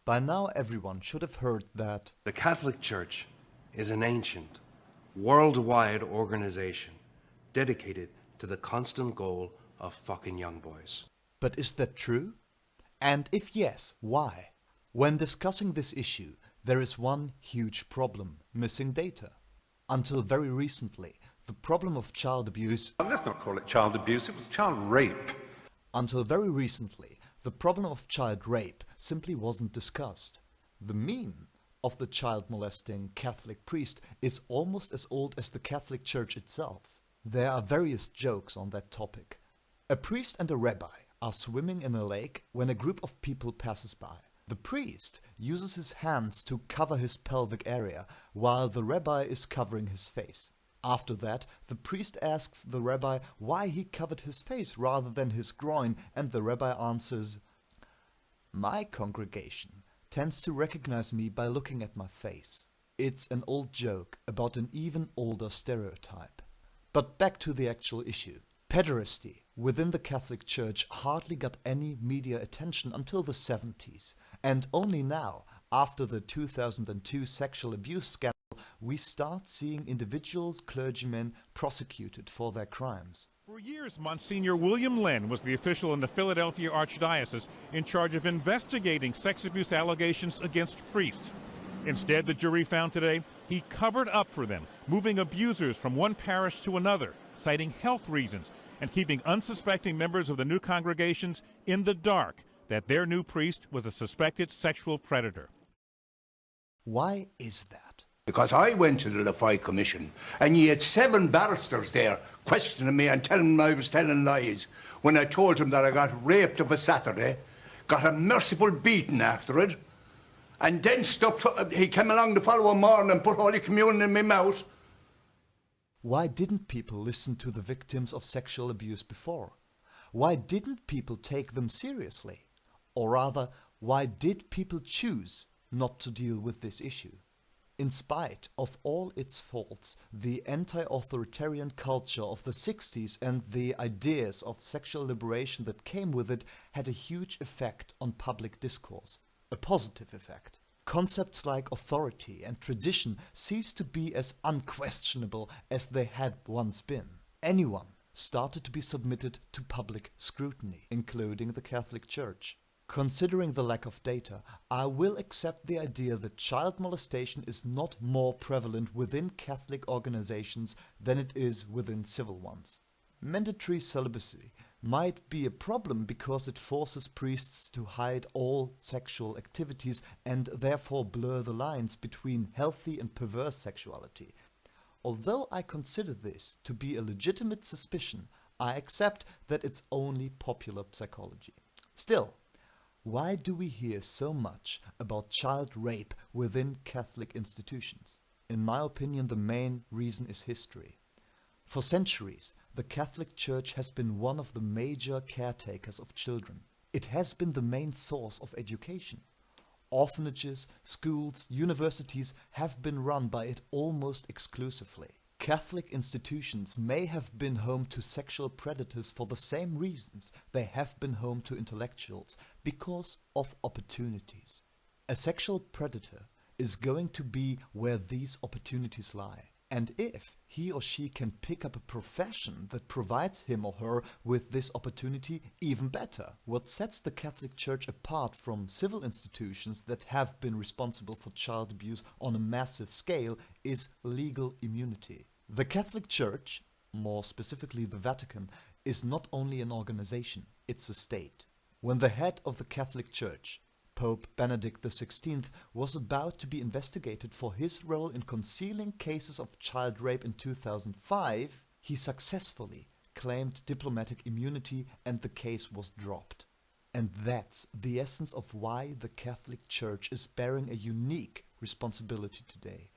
By now everyone should have heard that the Catholic Church is an ancient, worldwide organization dedicated to the constant goal of fucking young boys. But is that true? And if yes, why? When discussing this issue, there is one huge problem: missing data. Until very recently, the problem of child abuse... Let's not call it child abuse, it was child rape. Until very recently, the problem of child rape simply wasn't discussed. The meme of the child molesting Catholic priest is almost as old as the Catholic Church itself. There are various jokes on that topic. A priest and a rabbi are swimming in a lake when a group of people passes by. The priest uses his hands to cover his pelvic area, while the rabbi is covering his face. After that, the priest asks the rabbi why he covered his face rather than his groin, and the rabbi answers, "My congregation tends to recognize me by looking at my face." It's an old joke about an even older stereotype. But back to the actual issue. Pederasty within the Catholic Church hardly got any media attention until the 70s, and only now, after the 2002 sexual abuse scandal, we start seeing individual clergymen prosecuted for their crimes. For years, Monsignor William Lynn was the official in the Philadelphia Archdiocese in charge of investigating sex abuse allegations against priests. Instead, the jury found today he covered up for them, moving abusers from one parish to another, citing health reasons, and keeping unsuspecting members of the new congregations in the dark that their new priest was a suspected sexual predator. Why is that? Because I went to the Lafay Commission and you had 7 barristers there questioning me and telling them I was telling lies when I told them that I got raped of a Saturday, got a merciful beating after it, and then he came along the following morning and put Holy Communion in my mouth. Why didn't people listen to the victims of sexual abuse before? Why didn't people take them seriously? Or rather, why did people choose not to deal with this issue? In spite of all its faults, the anti-authoritarian culture of the 60s and the ideas of sexual liberation that came with it had a huge effect on public discourse, a positive effect. Concepts like authority and tradition ceased to be as unquestionable as they had once been. Anyone started to be submitted to public scrutiny, including the Catholic Church. Considering the lack of data, I will accept the idea that child molestation is not more prevalent within Catholic organizations than it is within civil ones. Mandatory celibacy might be a problem because it forces priests to hide all sexual activities and therefore blur the lines between healthy and perverse sexuality. Although I consider this to be a legitimate suspicion, I accept that it's only popular psychology. Still, why do we hear so much about child rape within Catholic institutions? In my opinion, the main reason is history. For centuries, the Catholic Church has been one of the major caretakers of children. It has been the main source of education. Orphanages, schools, universities have been run by it almost exclusively. Catholic institutions may have been home to sexual predators for the same reasons they have been home to intellectuals, because of opportunities. A sexual predator is going to be where these opportunities lie. And if he or she can pick up a profession that provides him or her with this opportunity, even better. What sets the Catholic Church apart from civil institutions that have been responsible for child abuse on a massive scale is legal immunity. The Catholic Church, more specifically the Vatican, is not only an organization, it's a state. When the head of the Catholic Church, Pope Benedict XVI, was about to be investigated for his role in concealing cases of child rape in 2005, he successfully claimed diplomatic immunity and the case was dropped. And that's the essence of why the Catholic Church is bearing a unique responsibility today.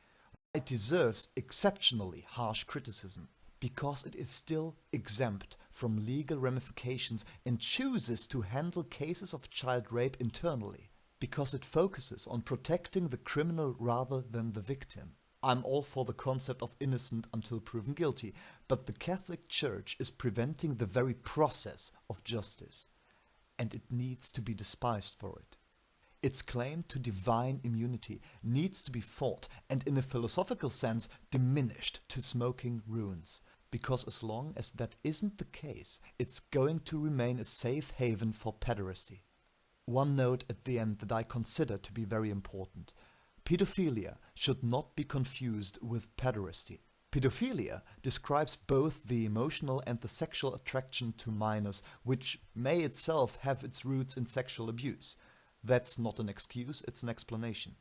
It deserves exceptionally harsh criticism, because it is still exempt from legal ramifications and chooses to handle cases of child rape internally, because it focuses on protecting the criminal rather than the victim. I'm all for the concept of innocent until proven guilty, but the Catholic Church is preventing the very process of justice, and it needs to be despised for it. Its claim to divine immunity needs to be fought and in a philosophical sense diminished to smoking ruins. Because as long as that isn't the case, it's going to remain a safe haven for pederasty. One note at the end that I consider to be very important. Paedophilia should not be confused with pederasty. Paedophilia describes both the emotional and the sexual attraction to minors, which may itself have its roots in sexual abuse. That's not an excuse, it's an explanation.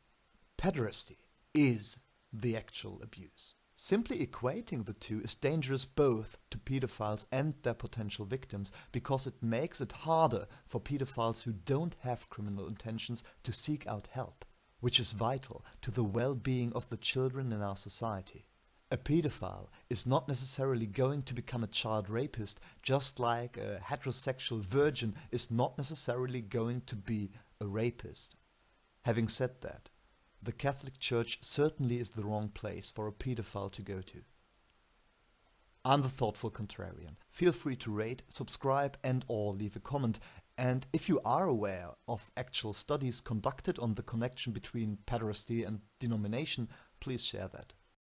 Pederasty is the actual abuse. Simply equating the two is dangerous both to pedophiles and their potential victims, because it makes it harder for pedophiles who don't have criminal intentions to seek out help, which is vital to the well-being of the children in our society. A pedophile is not necessarily going to become a child rapist, just like a heterosexual virgin is not necessarily going to be a rapist. Having said that, the Catholic Church certainly is the wrong place for a pedophile to go to. I'm the Thoughtful Contrarian. Feel free to rate, subscribe and/or leave a comment. And if you are aware of actual studies conducted on the connection between pederasty and denomination, please share that.